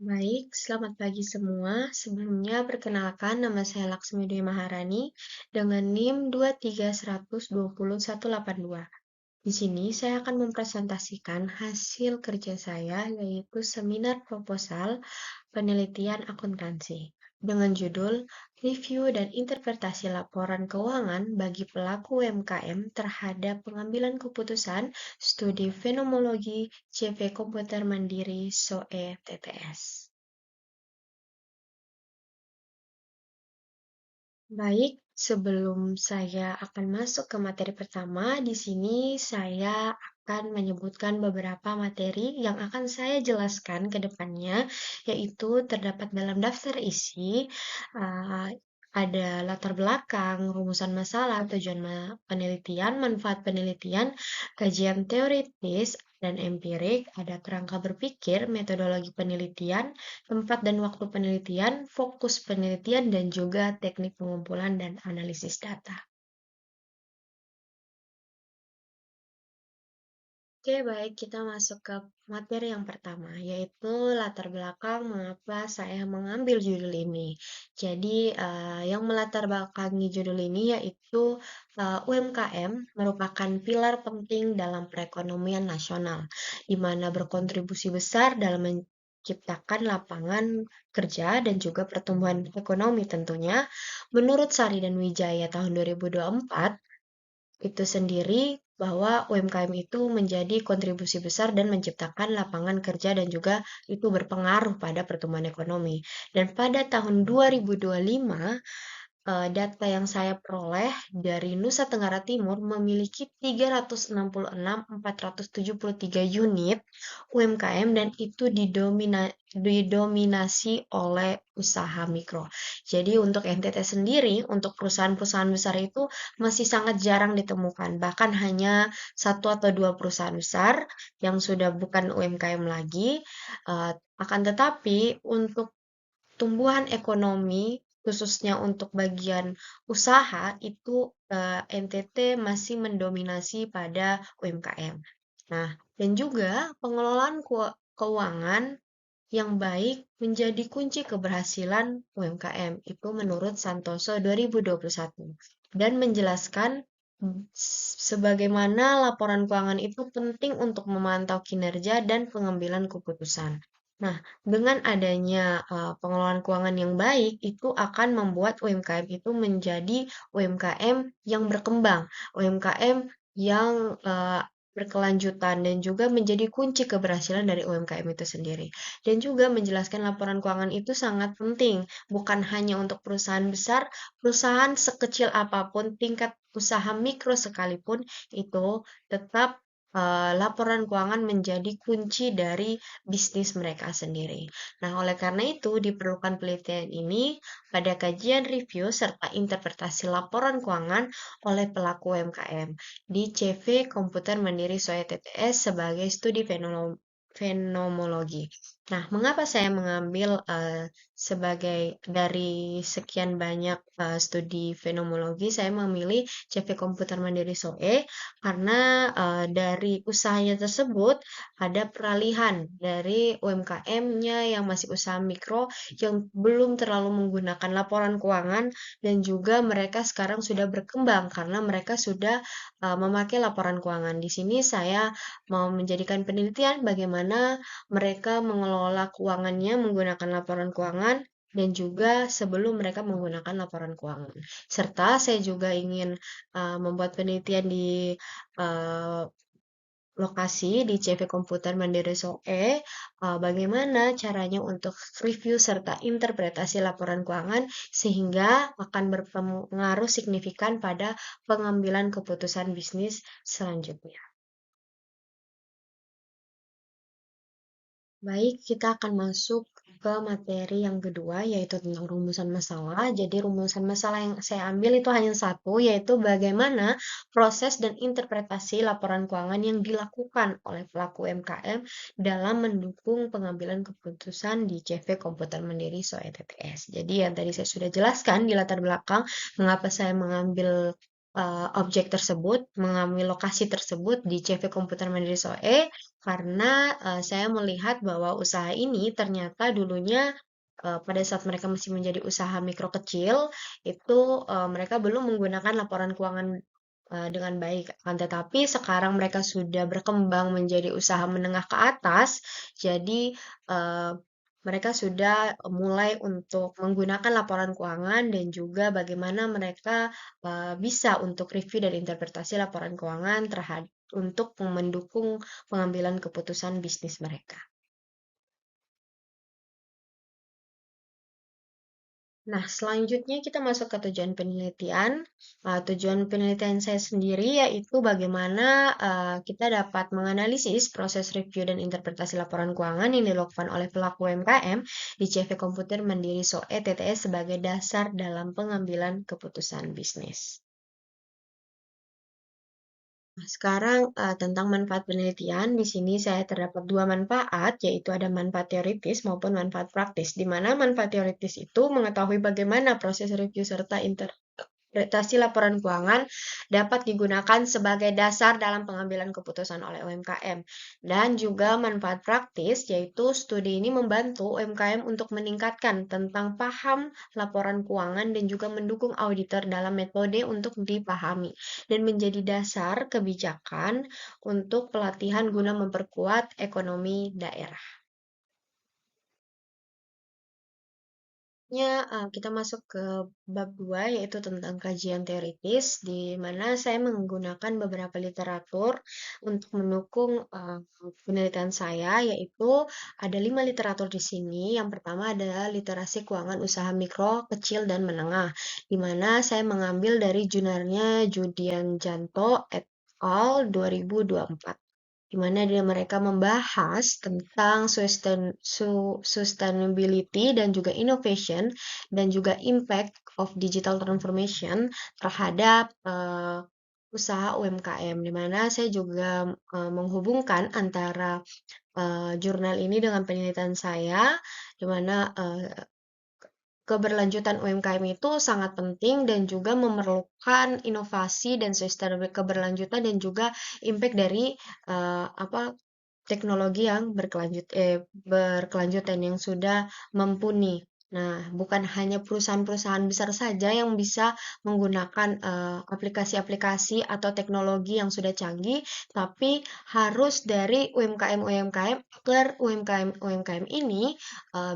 Baik, selamat pagi semua. Sebelumnya perkenalkan nama saya Laksmi Dwi Maharani dengan NIM 2312182. Di sini saya akan mempresentasikan hasil kerja saya yaitu seminar proposal penelitian akuntansi dengan judul Review dan Interpretasi Laporan Keuangan bagi Pelaku UMKM terhadap Pengambilan Keputusan Studi Fenomenologi CV Komputer Mandiri SOE TTS. Baik, sebelum saya akan masuk ke materi pertama, di sini saya akan menyebutkan beberapa materi yang akan saya jelaskan ke depannya, yaitu terdapat dalam daftar isi, uh, ada latar belakang, rumusan masalah, tujuan penelitian, manfaat penelitian, kajian teoritis dan empirik, ada kerangka berpikir, metodologi penelitian, tempat dan waktu penelitian, fokus penelitian, dan juga teknik pengumpulan dan analisis data. Oke, baik, kita masuk ke materi yang pertama, yaitu latar belakang mengapa saya mengambil judul ini. Jadi, yang melatar belakangi judul ini yaitu UMKM merupakan pilar penting dalam perekonomian nasional, di mana berkontribusi besar dalam menciptakan lapangan kerja dan juga pertumbuhan ekonomi tentunya. Menurut Sari dan Wijaya tahun 2024, itu sendiri bahwa UMKM itu menjadi kontribusi besar dan menciptakan lapangan kerja dan juga itu berpengaruh pada pertumbuhan ekonomi. Dan pada tahun 2025, data yang saya peroleh dari Nusa Tenggara Timur memiliki 366.473 unit UMKM dan itu didominasi oleh usaha mikro. Jadi untuk NTT sendiri, untuk perusahaan-perusahaan besar itu masih sangat jarang ditemukan. Bahkan hanya satu atau dua perusahaan besar yang sudah bukan UMKM lagi. Akan tetapi untuk tumbuhan ekonomi, khususnya untuk bagian usaha, itu NTT masih mendominasi pada UMKM. Nah, dan juga pengelolaan keuangan yang baik menjadi kunci keberhasilan UMKM. Itu menurut Santoso 2021. Dan menjelaskan sebagaimana laporan keuangan itu penting untuk memantau kinerja dan pengambilan keputusan. Nah, dengan adanya pengelolaan keuangan yang baik, itu akan membuat UMKM itu menjadi UMKM yang berkembang, UMKM yang berkelanjutan dan juga menjadi kunci keberhasilan dari UMKM itu sendiri. Dan juga menjelaskan laporan keuangan itu sangat penting, bukan hanya untuk perusahaan besar, perusahaan sekecil apapun, tingkat usaha mikro sekalipun, itu tetap laporan keuangan menjadi kunci dari bisnis mereka sendiri. Nah, oleh karena itu, diperlukan penelitian ini pada kajian review serta interpretasi laporan keuangan oleh pelaku UMKM di CV Komputer Mandiri Soe TTS sebagai studi fenomenologi. Nah, mengapa saya mengambil sebagai dari sekian banyak studi fenomenologi, saya memilih CV Komputer Mandiri SOE karena dari usahanya tersebut ada peralihan dari UMKM-nya yang masih usaha mikro yang belum terlalu menggunakan laporan keuangan dan juga mereka sekarang sudah berkembang karena mereka sudah memakai laporan keuangan. Di sini saya mau menjadikan penelitian bagaimana mereka mengelola keuangannya menggunakan laporan keuangan dan juga sebelum mereka menggunakan laporan keuangan. Serta saya juga ingin membuat penelitian di uh, lokasi di CV Komputer Mandiri SOE, bagaimana caranya untuk review serta interpretasi laporan keuangan sehingga akan berpengaruh signifikan pada pengambilan keputusan bisnis selanjutnya. Baik, kita akan masuk ke materi yang kedua, yaitu tentang rumusan masalah. Jadi, rumusan masalah yang saya ambil itu hanya satu, yaitu bagaimana proses dan interpretasi laporan keuangan yang dilakukan oleh pelaku UMKM dalam mendukung pengambilan keputusan di CV Komputer Mandiri SOE TTS. Jadi, yang tadi saya sudah jelaskan di latar belakang, mengapa saya mengambil objek tersebut, mengambil lokasi tersebut di CV Komputer Mandiri SOE, karena saya melihat bahwa usaha ini ternyata dulunya pada saat mereka masih menjadi usaha mikro kecil, itu mereka belum menggunakan laporan keuangan dengan baik. Akan tetapi sekarang mereka sudah berkembang menjadi usaha menengah ke atas, jadi eh, mereka sudah mulai untuk menggunakan laporan keuangan dan juga bagaimana mereka bisa untuk review dan interpretasi laporan keuangan terhadap untuk mendukung pengambilan keputusan bisnis mereka. Nah, selanjutnya kita masuk ke tujuan penelitian. Tujuan penelitian saya sendiri yaitu bagaimana kita dapat menganalisis proses review dan interpretasi laporan keuangan yang dilakukan oleh pelaku UMKM di CV Komputer Mandiri SOE TTS sebagai dasar dalam pengambilan keputusan bisnis. Nah, sekarang tentang manfaat penelitian, di sini saya terdapat dua manfaat, yaitu ada manfaat teoritis maupun manfaat praktis, di mana manfaat teoritis itu mengetahui bagaimana proses review serta interpretasi laporan keuangan dapat digunakan sebagai dasar dalam pengambilan keputusan oleh UMKM. Dan juga manfaat praktis, yaitu studi ini membantu UMKM untuk meningkatkan tentang paham laporan keuangan dan juga mendukung auditor dalam metode untuk dipahami dan menjadi dasar kebijakan untuk pelatihan guna memperkuat ekonomi daerah. Kita masuk ke bab 2 yaitu tentang kajian teoritis di mana saya menggunakan beberapa literatur untuk mendukung penelitian saya yaitu ada 5 literatur di sini. Yang pertama adalah literasi keuangan usaha mikro, kecil dan menengah di mana saya mengambil dari jurnalnya Judian Janto et al. 2024 di mana mereka membahas tentang sustainability dan juga innovation dan juga impact of digital transformation terhadap usaha UMKM, di mana saya juga menghubungkan antara jurnal ini dengan penelitian saya, di mana keberlanjutan UMKM itu sangat penting dan juga memerlukan inovasi dan sustainable keberlanjutan dan juga impact dari apa teknologi yang berkelanjutan yang sudah mumpuni. Nah, bukan hanya perusahaan-perusahaan besar saja yang bisa menggunakan aplikasi-aplikasi atau teknologi yang sudah canggih, tapi harus dari UMKM-UMKM agar UMKM-UMKM ini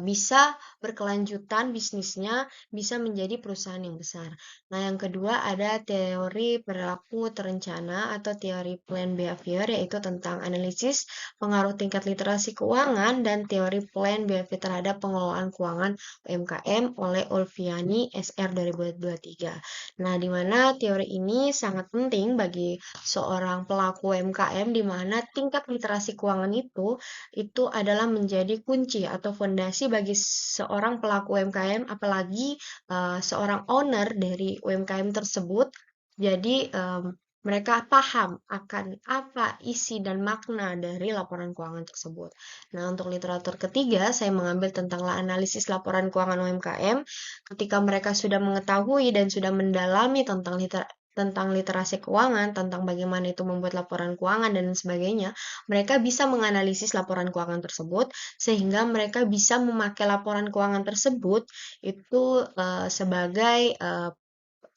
bisa berkelanjutan bisnisnya, bisa menjadi perusahaan yang besar. Nah, yang kedua ada teori perilaku terencana atau teori plan behavior, yaitu tentang analisis pengaruh tingkat literasi keuangan dan teori plan behavior terhadap pengelolaan keuangan UMKM oleh Ulfiani SR 2023. Nah, di mana teori ini sangat penting bagi seorang pelaku UMKM di mana tingkat literasi keuangan itu adalah menjadi kunci atau fondasi bagi seorang pelaku UMKM apalagi seorang owner dari UMKM tersebut. Jadi mereka paham akan apa isi dan makna dari laporan keuangan tersebut. Nah, untuk literatur ketiga, saya mengambil tentang analisis laporan keuangan UMKM. Ketika mereka sudah mengetahui dan sudah mendalami tentang literasi keuangan, tentang bagaimana itu membuat laporan keuangan dan sebagainya, mereka bisa menganalisis laporan keuangan tersebut sehingga mereka bisa memakai laporan keuangan tersebut itu sebagai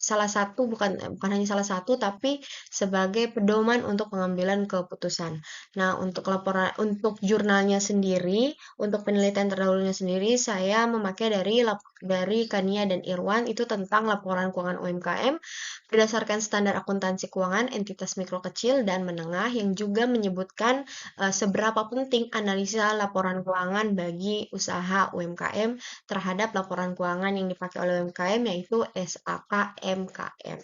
salah satu bukan hanya salah satu tapi sebagai pedoman untuk pengambilan keputusan. Nah, untuk jurnalnya sendiri, untuk penelitian terdahulunya sendiri saya memakai dari Kania dan Irwan itu tentang laporan keuangan UMKM berdasarkan standar akuntansi keuangan entitas mikro kecil dan menengah yang juga menyebutkan seberapa penting analisa laporan keuangan bagi usaha UMKM terhadap laporan keuangan yang dipakai oleh UMKM yaitu SAKMKM.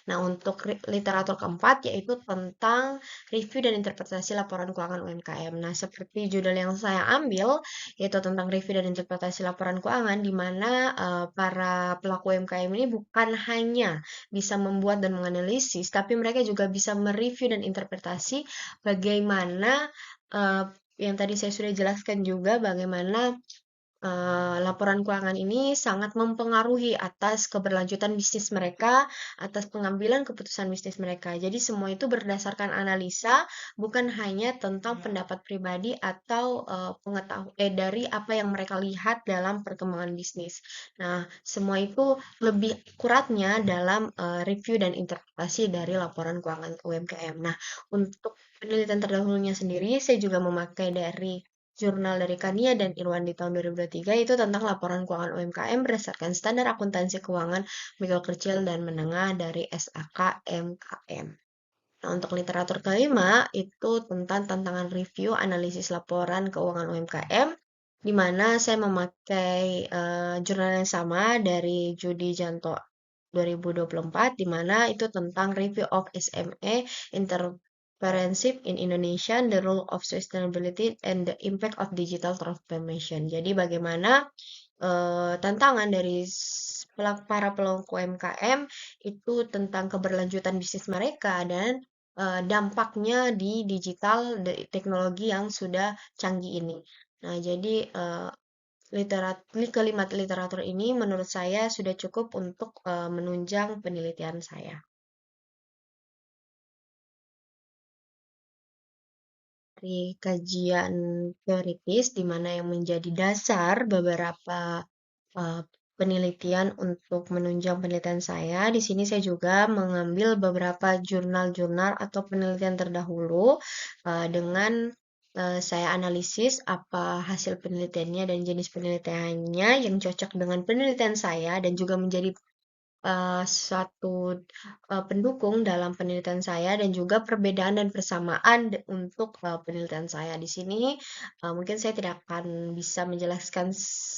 Nah, untuk literatur keempat yaitu tentang review dan interpretasi laporan keuangan UMKM. Nah, seperti judul yang saya ambil yaitu tentang review dan interpretasi laporan keuangan di mana para pelaku UMKM ini bukan hanya bisa membuat dan menganalisis, tapi mereka juga bisa mereview dan interpretasi bagaimana yang tadi saya sudah jelaskan juga bagaimana laporan keuangan ini sangat mempengaruhi atas keberlanjutan bisnis mereka, atas pengambilan keputusan bisnis mereka. Jadi semua itu berdasarkan analisa, bukan hanya tentang pendapat pribadi atau dari apa yang mereka lihat dalam perkembangan bisnis. Nah, semua itu lebih akuratnya dalam review dan interpretasi dari laporan keuangan UMKM. Nah, untuk penelitian terdahulunya sendiri, saya juga memakai dari jurnal dari Kania dan Irwan di tahun 2023 itu tentang laporan keuangan UMKM berdasarkan standar akuntansi keuangan mikro kecil dan menengah dari SAK MKM. Nah, untuk literatur kelima itu tentang tantangan review analisis laporan keuangan UMKM, di mana saya memakai jurnal yang sama dari Judi Janto 2024, di mana itu tentang review of SME entrepreneurship in Indonesia, the role of sustainability and the impact of digital transformation. Jadi bagaimana tantangan dari para pelaku UMKM itu tentang keberlanjutan bisnis mereka dan dampaknya di digital teknologi yang sudah canggih ini. Nah, jadi kelima literatur ini menurut saya sudah cukup untuk menunjang penelitian saya. Dari kajian teoritis, di mana yang menjadi dasar beberapa uh, penelitian untuk menunjang penelitian saya. Di sini saya juga mengambil beberapa jurnal-jurnal atau penelitian terdahulu dengan saya analisis apa hasil penelitiannya dan jenis penelitiannya yang cocok dengan penelitian saya dan juga menjadi suatu pendukung dalam penelitian saya dan juga perbedaan dan persamaan untuk penelitian saya di sini. Mungkin saya tidak akan bisa menjelaskan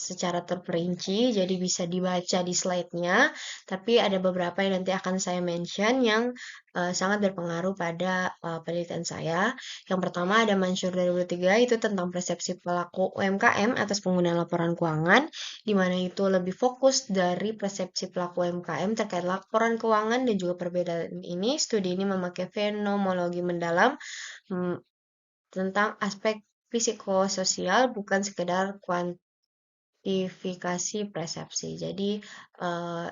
secara terperinci, jadi bisa dibaca di slide-nya, tapi ada beberapa yang nanti akan saya mention yang sangat berpengaruh pada penelitian saya. Yang pertama ada Mansur 2023 itu tentang persepsi pelaku UMKM atas penggunaan laporan keuangan, di mana itu lebih fokus dari persepsi pelaku UMKM terkait laporan keuangan dan juga perbedaan ini. Studi ini memakai fenomenologi mendalam hmm, tentang aspek psikososial, bukan sekedar kuantifikasi persepsi. Jadi, eh,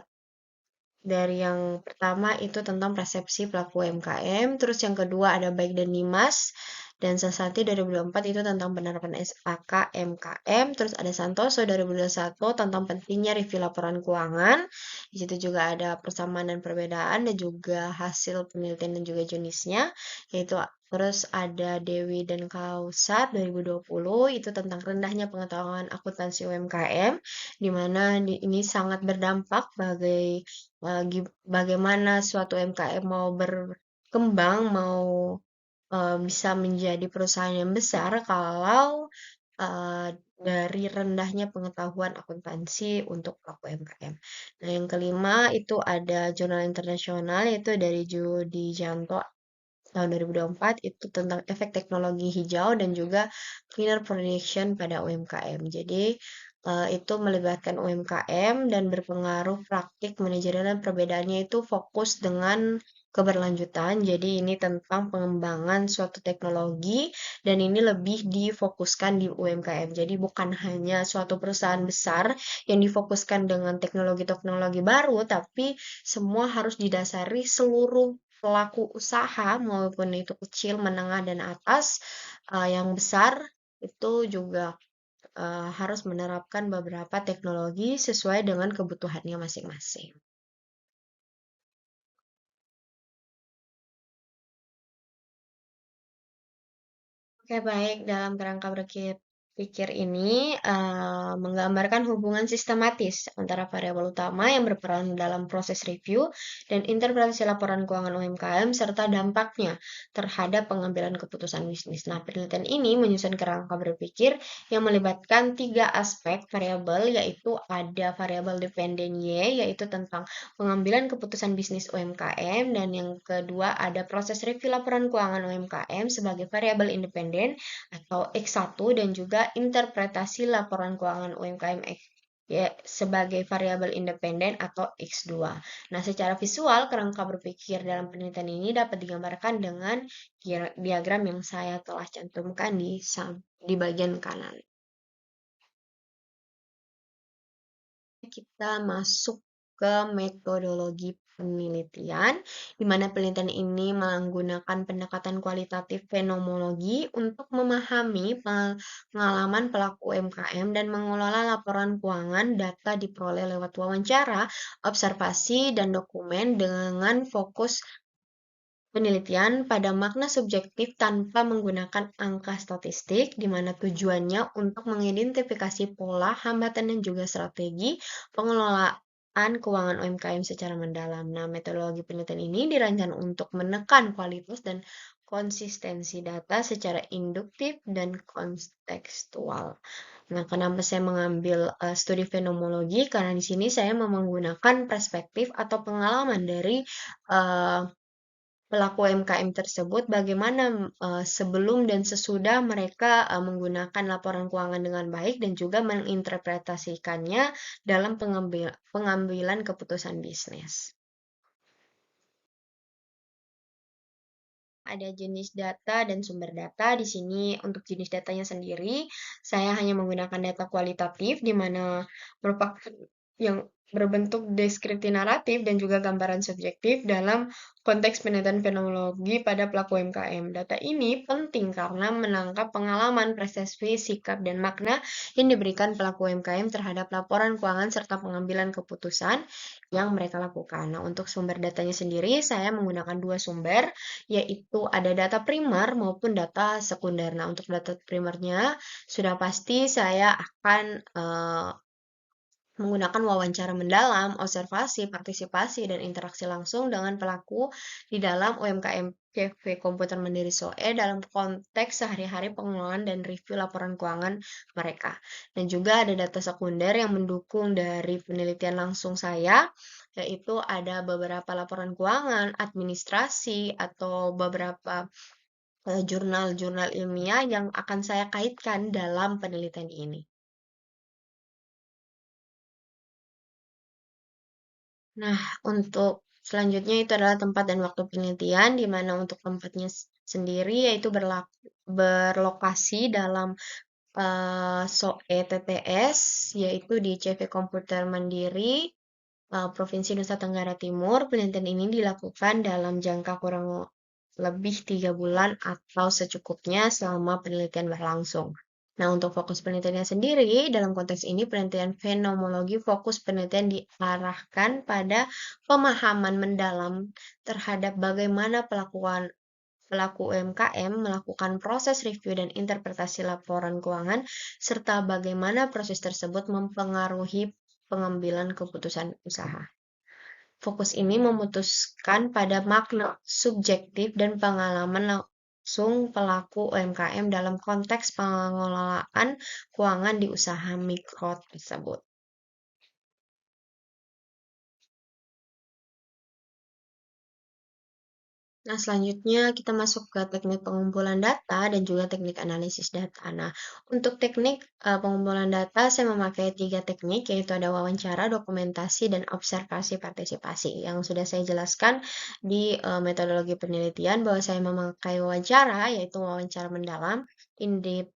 dari yang pertama itu tentang persepsi pelaku UMKM, terus yang kedua ada Baik dan Dimas, dan Sasati 2024 itu tentang penerapan SAK MKM, terus ada Santoso 2021 tentang pentingnya review laporan keuangan. Di situ juga ada persamaan dan perbedaan dan juga hasil penelitian dan juga jenisnya, yaitu terus ada Dewi dan Kausat 2020 itu tentang rendahnya pengetahuan akuntansi UMKM, di mana ini sangat berdampak bagaimana suatu UMKM mau berkembang, mau bisa menjadi perusahaan yang besar kalau uh, dari rendahnya pengetahuan akuntansi untuk pelaku UMKM. Nah, yang kelima itu ada jurnal internasional yaitu dari Judi Janto tahun 2024 itu tentang efek teknologi hijau dan juga cleaner production pada UMKM. Jadi itu melibatkan UMKM dan berpengaruh praktik manajerial dan perbedaannya itu fokus dengan keberlanjutan. Jadi ini tentang pengembangan suatu teknologi dan ini lebih difokuskan di UMKM. Jadi bukan hanya suatu perusahaan besar yang difokuskan dengan teknologi-teknologi baru, tapi semua harus didasari seluruh pelaku usaha maupun itu kecil, menengah, dan atas yang besar itu juga harus menerapkan beberapa teknologi sesuai dengan kebutuhannya masing-masing. Oke, baik. Dalam kerangka berpikir ini menggambarkan hubungan sistematis antara variabel utama yang berperan dalam proses review dan interpretasi laporan keuangan UMKM serta dampaknya terhadap pengambilan keputusan bisnis. Nah, penelitian ini menyusun kerangka berpikir yang melibatkan tiga aspek variabel, yaitu ada variabel dependen Y, yaitu tentang pengambilan keputusan bisnis UMKM, dan yang kedua ada proses review laporan keuangan UMKM sebagai variabel independen atau X1 dan juga interpretasi laporan keuangan UMKM ya, sebagai variabel independen atau X2. Nah, secara visual kerangka berpikir dalam penelitian ini dapat digambarkan dengan diagram yang saya telah cantumkan di bagian kanan. kita masuk ke metodologi penelitian, di mana penelitian ini menggunakan pendekatan kualitatif fenomenologi untuk memahami pengalaman pelaku UMKM dan mengelola laporan keuangan. Data diperoleh lewat wawancara, observasi, dan dokumen dengan fokus penelitian pada makna subjektif tanpa menggunakan angka statistik, di mana tujuannya untuk mengidentifikasi pola, hambatan, dan juga strategi pengelolaan keuangan UMKM secara mendalam. Nah, metodologi penelitian ini dirancang untuk menekan kualitas dan konsistensi data secara induktif dan kontekstual. Nah, kenapa saya mengambil studi fenomenologi? Karena di sini saya mau menggunakan perspektif atau pengalaman dari uh, pelaku UMKM tersebut bagaimana sebelum dan sesudah mereka menggunakan laporan keuangan dengan baik dan juga menginterpretasikannya dalam pengambilan keputusan bisnis. Ada jenis data dan sumber data. Di sini untuk jenis datanya sendiri, saya hanya menggunakan data kualitatif, di mana merupakan yang berbentuk deskripsi naratif dan juga gambaran subjektif dalam konteks penelitian fenomenologi pada pelaku UMKM. Data ini penting karena menangkap pengalaman, persepsi, sikap, dan makna yang diberikan pelaku UMKM terhadap laporan keuangan serta pengambilan keputusan yang mereka lakukan. Nah, untuk sumber datanya sendiri, saya menggunakan dua sumber, yaitu ada data primer maupun data sekunder. Nah, untuk data primernya sudah pasti saya akan menggunakan wawancara mendalam, observasi, partisipasi, dan interaksi langsung dengan pelaku di dalam UMKM CV Komputer Mandiri SOE dalam konteks sehari-hari pengelolaan dan review laporan keuangan mereka. Dan juga ada data sekunder yang mendukung dari penelitian langsung saya, yaitu ada beberapa laporan keuangan, administrasi, atau beberapa jurnal-jurnal ilmiah yang akan saya kaitkan dalam penelitian ini. Nah, untuk selanjutnya itu adalah tempat dan waktu penelitian, di mana untuk tempatnya sendiri yaitu berlokasi dalam SOE TTS, yaitu di CV Komputer Mandiri, Provinsi Nusa Tenggara Timur. Penelitian ini dilakukan dalam jangka kurang lebih 3 bulan atau secukupnya selama penelitian berlangsung. Nah, untuk fokus penelitiannya sendiri, dalam konteks ini penelitian fenomenologi fokus penelitian diarahkan pada pemahaman mendalam terhadap bagaimana pelaku UMKM melakukan proses review dan interpretasi laporan keuangan, serta bagaimana proses tersebut mempengaruhi pengambilan keputusan usaha. Fokus ini memutuskan pada makna subjektif dan pengalaman langsung pelaku UMKM dalam konteks pengelolaan keuangan di usaha mikro tersebut. Nah, selanjutnya kita masuk ke teknik pengumpulan data dan juga teknik analisis data. Nah, untuk teknik pengumpulan data, saya memakai 3 teknik, yaitu ada wawancara, dokumentasi, dan observasi partisipasi. Yang sudah saya jelaskan di metodologi penelitian bahwa saya memakai wawancara, yaitu wawancara mendalam, in-depth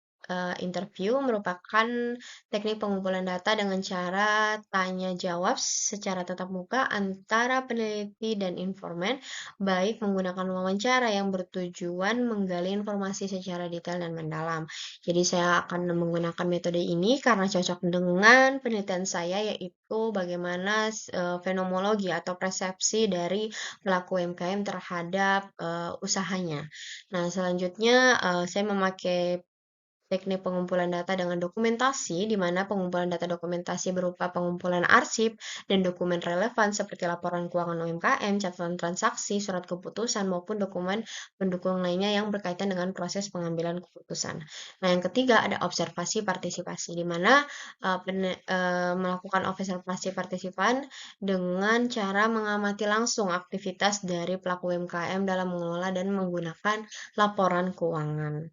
interview merupakan teknik pengumpulan data dengan cara tanya jawab secara tatap muka antara peneliti dan informan, baik menggunakan wawancara yang bertujuan menggali informasi secara detail dan mendalam. Jadi saya akan menggunakan metode ini karena cocok dengan penelitian saya, yaitu bagaimana fenomenologi atau persepsi dari pelaku UMKM terhadap usahanya. Nah, selanjutnya saya memakai teknik pengumpulan data dengan dokumentasi, di mana pengumpulan data dokumentasi berupa pengumpulan arsip dan dokumen relevan seperti laporan keuangan UMKM, catatan transaksi, surat keputusan, maupun dokumen pendukung lainnya yang berkaitan dengan proses pengambilan keputusan. Nah, yang ketiga ada observasi partisipasi, di mana melakukan observasi partisipan dengan cara mengamati langsung aktivitas dari pelaku UMKM dalam mengelola dan menggunakan laporan keuangan.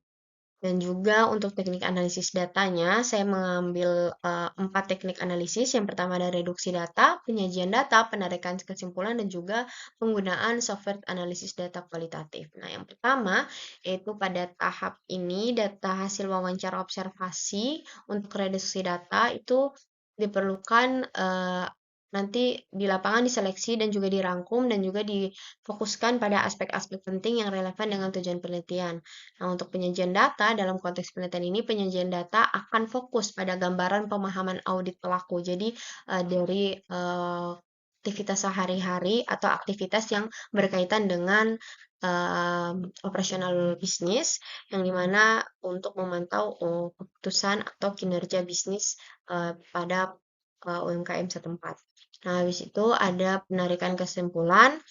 Dan juga untuk teknik analisis datanya, saya mengambil 4 teknik analisis. Yang pertama ada reduksi data, penyajian data, penarikan kesimpulan, dan juga penggunaan software analisis data kualitatif. Nah, yang pertama yaitu pada tahap ini data hasil wawancara observasi untuk reduksi data itu diperlukan nanti di lapangan diseleksi dan juga dirangkum dan juga difokuskan pada aspek-aspek penting yang relevan dengan tujuan penelitian. Nah, untuk penyajian data dalam konteks penelitian ini, penyajian data akan fokus pada gambaran pemahaman audit pelaku. Jadi, dari aktivitas sehari-hari atau aktivitas yang berkaitan dengan operasional bisnis, yang dimana untuk memantau keputusan atau kinerja bisnis pada UMKM setempat. Nah, habis itu ada penarikan kesimpulan.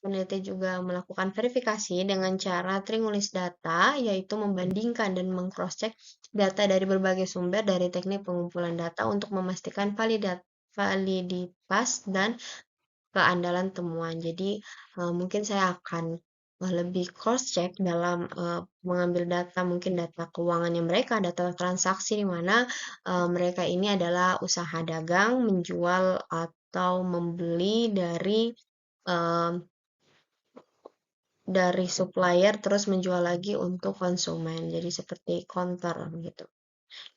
Peneliti juga melakukan verifikasi dengan cara trinulis data, yaitu membandingkan dan meng-cross-check data dari berbagai sumber dari teknik pengumpulan data untuk memastikan validitas dan keandalan temuan. Jadi, mungkin saya akan lebih cross-check dalam mengambil data, mungkin data keuangannya mereka, data transaksi di mana mereka ini adalah usaha dagang, menjual atau membeli em, dari supplier terus menjual lagi untuk konsumen. Jadi seperti counter gitu.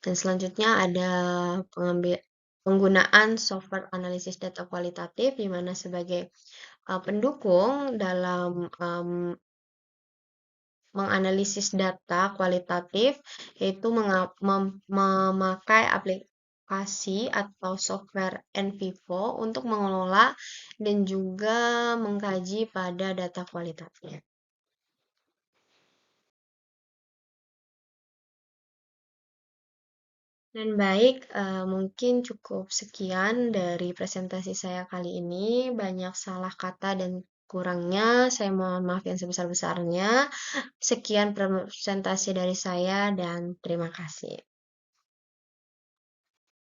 Dan selanjutnya ada penggunaan software analisis data kualitatif di mana sebagai pendukung dalam menganalisis data kualitatif, yaitu memakai aplikasi atau software NVivo untuk mengelola dan juga mengkaji pada data kualitatif. Dan baik, mungkin cukup sekian dari presentasi saya kali ini. Banyak salah kata dan kurangnya, saya mohon maaf yang sebesar-besarnya. Sekian presentasi dari saya dan terima kasih.